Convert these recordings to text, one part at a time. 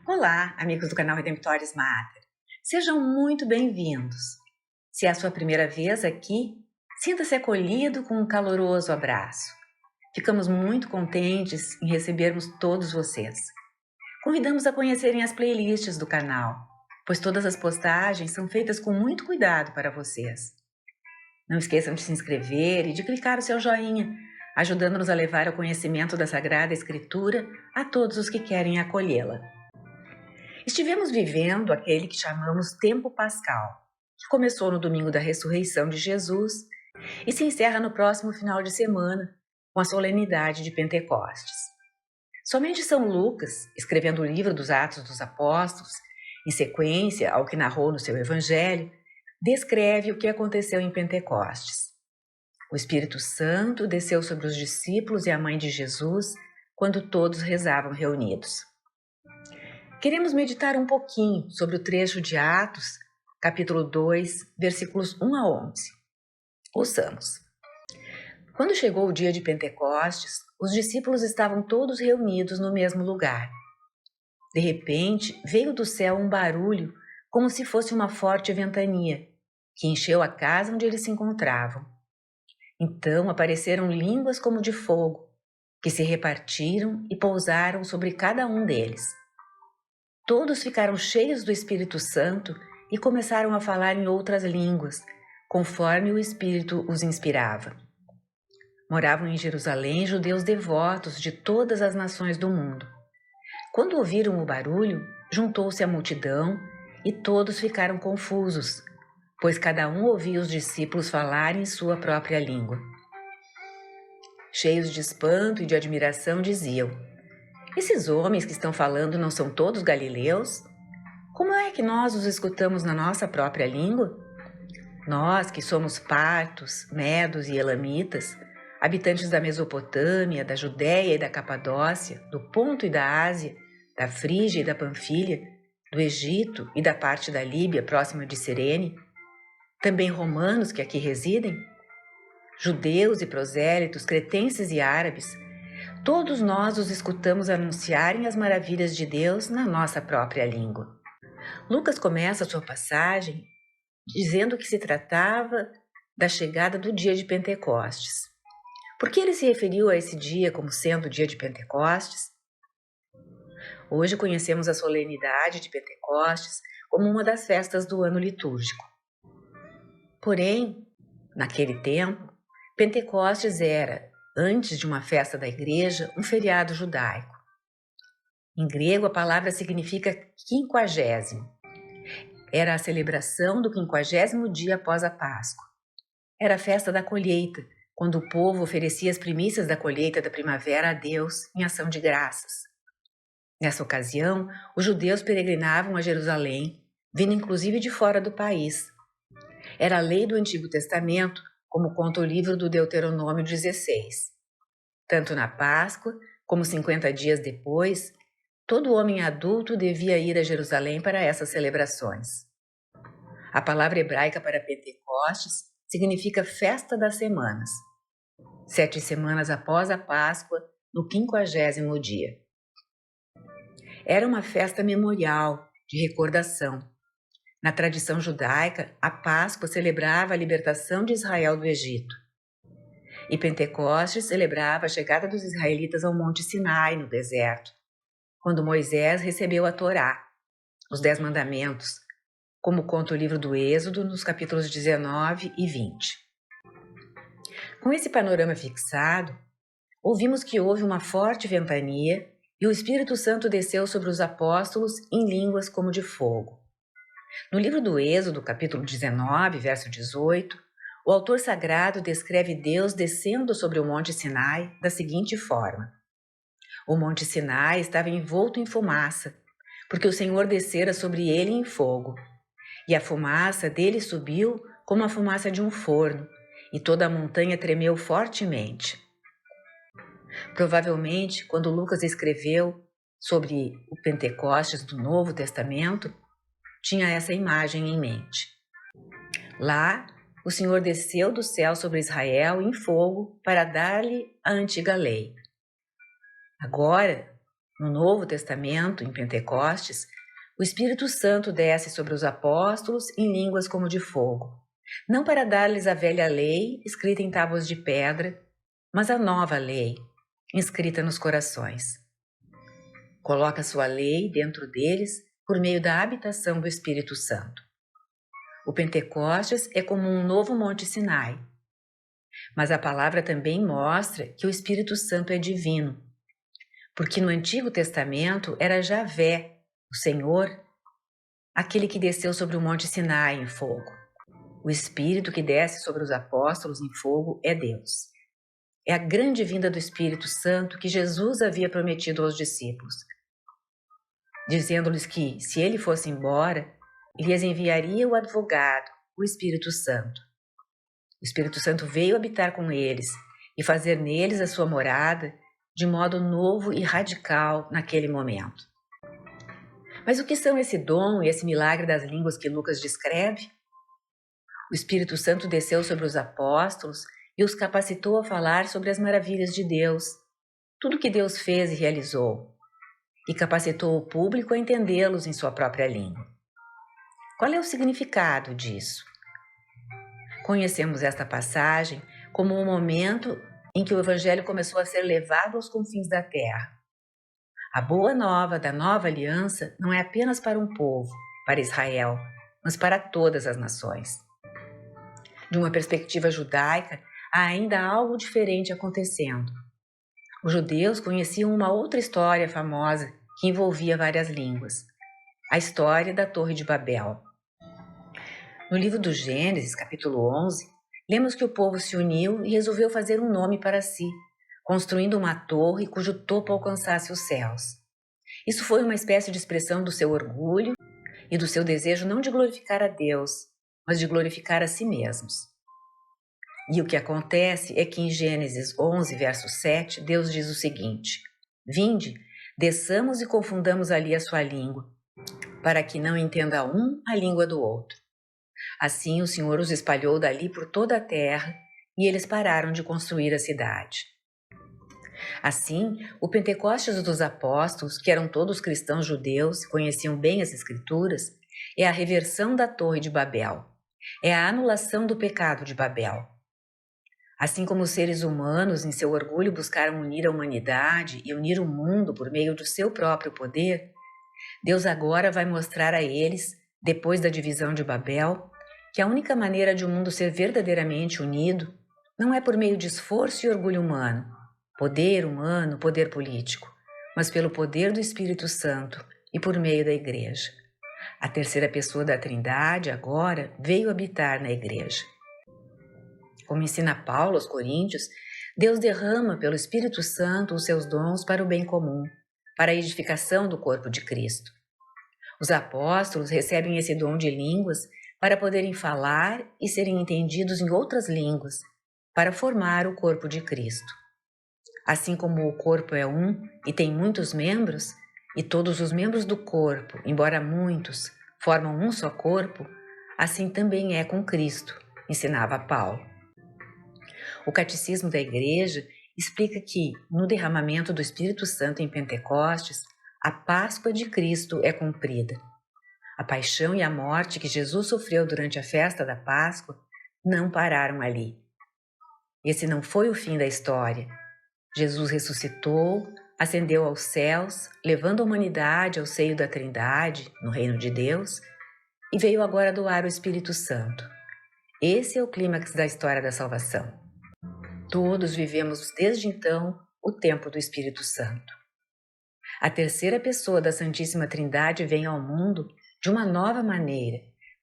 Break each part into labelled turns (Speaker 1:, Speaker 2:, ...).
Speaker 1: Olá, amigos do canal Redemptoris Mater. Sejam muito bem-vindos. Se é a sua primeira vez aqui, sinta-se acolhido com um caloroso abraço. Ficamos muito contentes em recebermos todos vocês. Convidamos a conhecerem as playlists do canal, pois todas as postagens são feitas com muito cuidado para vocês. Não esqueçam de se inscrever e de clicar o seu joinha, ajudando-nos a levar o conhecimento da Sagrada Escritura a todos os que querem acolhê-la. Estivemos vivendo aquele que chamamos Tempo Pascal, que começou no domingo da ressurreição de Jesus e se encerra no próximo final de semana, com a solenidade de Pentecostes. Somente São Lucas, escrevendo o livro dos Atos dos Apóstolos, em sequência ao que narrou no seu Evangelho, descreve o que aconteceu em Pentecostes. O Espírito Santo desceu sobre os discípulos e a mãe de Jesus quando todos rezavam reunidos. Queremos meditar um pouquinho sobre o trecho de Atos, capítulo 2, versículos 1 a 11. Ouçamos. Quando chegou o dia de Pentecostes, os discípulos estavam todos reunidos no mesmo lugar. De repente, veio do céu um barulho, como se fosse uma forte ventania, que encheu a casa onde eles se encontravam. Então apareceram línguas como de fogo, que se repartiram e pousaram sobre cada um deles. Todos ficaram cheios do Espírito Santo e começaram a falar em outras línguas, conforme o Espírito os inspirava. Moravam em Jerusalém judeus devotos de todas as nações do mundo. Quando ouviram o barulho, juntou-se a multidão e todos ficaram confusos, pois cada um ouvia os discípulos falarem em sua própria língua. Cheios de espanto e de admiração, diziam: esses homens que estão falando não são todos galileus? Como é que nós os escutamos na nossa própria língua? Nós que somos partos, medos e elamitas, habitantes da Mesopotâmia, da Judéia e da Capadócia, do Ponto e da Ásia, da Frígia e da Panfilha, do Egito e da parte da Líbia próxima de Cirene, também romanos que aqui residem, judeus e prosélitos, cretenses e árabes, todos nós os escutamos anunciarem as maravilhas de Deus na nossa própria língua. Lucas começa a sua passagem dizendo que se tratava da chegada do dia de Pentecostes. Por que ele se referiu a esse dia como sendo o dia de Pentecostes? Hoje conhecemos a solenidade de Pentecostes como uma das festas do ano litúrgico. Porém, naquele tempo, Pentecostes era, antes de uma festa da igreja, um feriado judaico. Em grego, a palavra significa quinquagésimo. Era a celebração do 50º dia após a Páscoa. Era a festa da colheita, quando o povo oferecia as primícias da colheita da primavera a Deus em ação de graças. Nessa ocasião, os judeus peregrinavam a Jerusalém, vindo inclusive de fora do país. Era a lei do Antigo Testamento, como conta o livro do Deuteronômio 16. Tanto na Páscoa, como 50 dias depois, todo homem adulto devia ir a Jerusalém para essas celebrações. A palavra hebraica para Pentecostes significa Festa das Semanas. 7 semanas após a Páscoa, no 50º dia. Era uma festa memorial, de recordação. Na tradição judaica, a Páscoa celebrava a libertação de Israel do Egito. E Pentecostes celebrava a chegada dos israelitas ao Monte Sinai, no deserto, quando Moisés recebeu a Torá, os 10 mandamentos, como conta o livro do Êxodo, nos capítulos 19 e 20. Com esse panorama fixado, ouvimos que houve uma forte ventania e o Espírito Santo desceu sobre os apóstolos em línguas como de fogo. No livro do Êxodo, capítulo 19, verso 18, o autor sagrado descreve Deus descendo sobre o Monte Sinai da seguinte forma: o Monte Sinai estava envolto em fumaça, porque o Senhor descera sobre ele em fogo, e a fumaça dele subiu como a fumaça de um forno, e toda a montanha tremeu fortemente. Provavelmente, quando Lucas escreveu sobre o Pentecostes do Novo Testamento, tinha essa imagem em mente. Lá, o Senhor desceu do céu sobre Israel em fogo para dar-lhe a antiga lei. Agora, No Novo Testamento, em Pentecostes, o Espírito Santo desce sobre os apóstolos em línguas como de fogo, não para dar-lhes a velha lei escrita em tábuas de pedra, mas a nova lei, inscrita nos corações. Coloca sua lei dentro deles por meio da habitação do Espírito Santo. O Pentecostes é como um novo Monte Sinai, mas a palavra também mostra que o Espírito Santo é divino, porque no Antigo Testamento era Javé, o Senhor, aquele que desceu sobre o Monte Sinai em fogo. O Espírito que desce sobre os apóstolos em fogo é Deus. É a grande vinda do Espírito Santo que Jesus havia prometido aos discípulos, dizendo-lhes que, se ele fosse embora, ele lhes enviaria o advogado, o Espírito Santo. O Espírito Santo veio habitar com eles e fazer neles a sua morada de modo novo e radical naquele momento. Mas o que são esse dom e esse milagre das línguas que Lucas descreve? O Espírito Santo desceu sobre os apóstolos e os capacitou a falar sobre as maravilhas de Deus, tudo que Deus fez e realizou, e capacitou o público a entendê-los em sua própria língua. Qual é o significado disso? Conhecemos esta passagem como um momento em que o Evangelho começou a ser levado aos confins da terra. A boa nova da nova aliança não é apenas para um povo, para Israel, mas para todas as nações. De uma perspectiva judaica, há ainda algo diferente acontecendo. Os judeus conheciam uma outra história famosa que envolvia várias línguas, a história da Torre de Babel. No livro do Gênesis, capítulo 11, lemos que o povo se uniu e resolveu fazer um nome para si, construindo uma torre cujo topo alcançasse os céus. Isso foi uma espécie de expressão do seu orgulho e do seu desejo não de glorificar a Deus, mas de glorificar a si mesmos. E o que acontece é que em Gênesis 11, verso 7, Deus diz o seguinte: Vinde, desçamos e confundamos ali a sua língua, para que não entenda um a língua do outro. Assim o Senhor os espalhou dali por toda a terra, e eles pararam de construir a cidade. Assim, o Pentecostes dos apóstolos, que eram todos cristãos judeus e conheciam bem as Escrituras, é a reversão da Torre de Babel, é a anulação do pecado de Babel. Assim como os seres humanos, em seu orgulho, buscaram unir a humanidade e unir o mundo por meio do seu próprio poder, Deus agora vai mostrar a eles, depois da divisão de Babel, que a única maneira de o mundo ser verdadeiramente unido não é por meio de esforço e orgulho humano, poder político, mas pelo poder do Espírito Santo e por meio da Igreja. A terceira pessoa da Trindade, agora, veio habitar na Igreja. Como ensina Paulo aos Coríntios, Deus derrama pelo Espírito Santo os seus dons para o bem comum, para a edificação do corpo de Cristo. Os apóstolos recebem esse dom de línguas para poderem falar e serem entendidos em outras línguas, para formar o corpo de Cristo. Assim como o corpo é um e tem muitos membros, e todos os membros do corpo, embora muitos, formam um só corpo, assim também é com Cristo, ensinava Paulo. O Catecismo da Igreja explica que, no derramamento do Espírito Santo em Pentecostes, a Páscoa de Cristo é cumprida. A paixão e a morte que Jesus sofreu durante a festa da Páscoa não pararam ali. Esse não foi o fim da história. Jesus ressuscitou, ascendeu aos céus, levando a humanidade ao seio da Trindade, no reino de Deus, e veio agora doar o Espírito Santo. Esse é o clímax da história da salvação. Todos vivemos desde então o tempo do Espírito Santo. A terceira pessoa da Santíssima Trindade vem ao mundo de uma nova maneira,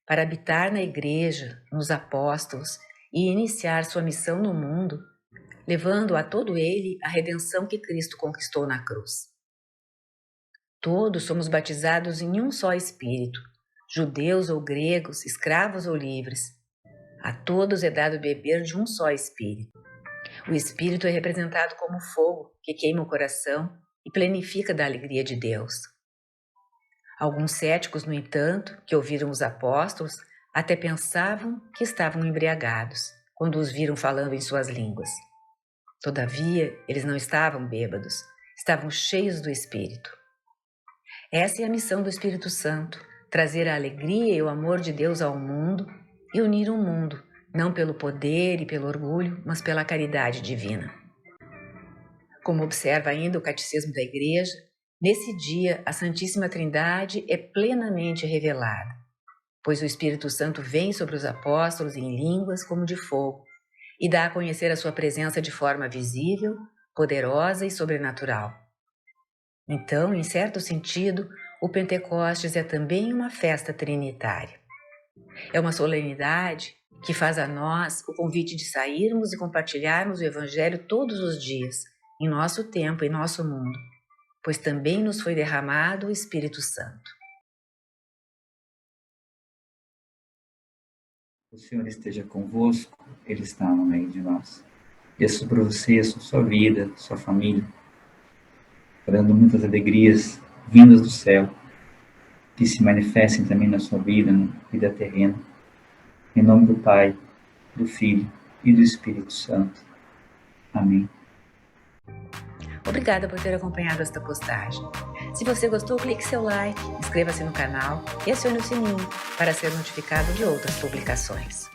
Speaker 1: para habitar na Igreja, nos apóstolos e iniciar sua missão no mundo, levando a todo ele a redenção que Cristo conquistou na cruz. Todos somos batizados em um só Espírito, judeus ou gregos, escravos ou livres. A todos é dado beber de um só Espírito. O Espírito é representado como fogo que queima o coração e plenifica da alegria de Deus. Alguns céticos, no entanto, que ouviram os apóstolos, até pensavam que estavam embriagados, quando os viram falando em suas línguas. Todavia, eles não estavam bêbados, estavam cheios do Espírito. Essa é a missão do Espírito Santo, trazer a alegria e o amor de Deus ao mundo e unir o mundo, não pelo poder e pelo orgulho, mas pela caridade divina. Como observa ainda o Catecismo da Igreja, nesse dia a Santíssima Trindade é plenamente revelada, pois o Espírito Santo vem sobre os apóstolos em línguas como de fogo e dá a conhecer a sua presença de forma visível, poderosa e sobrenatural. Então, em certo sentido, o Pentecostes é também uma festa trinitária. É uma solenidade que faz a nós o convite de sairmos e compartilharmos o Evangelho todos os dias, em nosso tempo, em nosso mundo, pois também nos foi derramado o Espírito Santo.
Speaker 2: O Senhor esteja convosco, Ele está no meio de nós. Peço para você, a sua vida, sua família, dando muitas alegrias vindas do céu, que se manifestem também na sua vida, na vida terrena. Em nome do Pai, do Filho e do Espírito Santo. Amém.
Speaker 1: Obrigada por ter acompanhado esta postagem. Se você gostou, clique seu like, inscreva-se no canal e acione o sininho para ser notificado de outras publicações.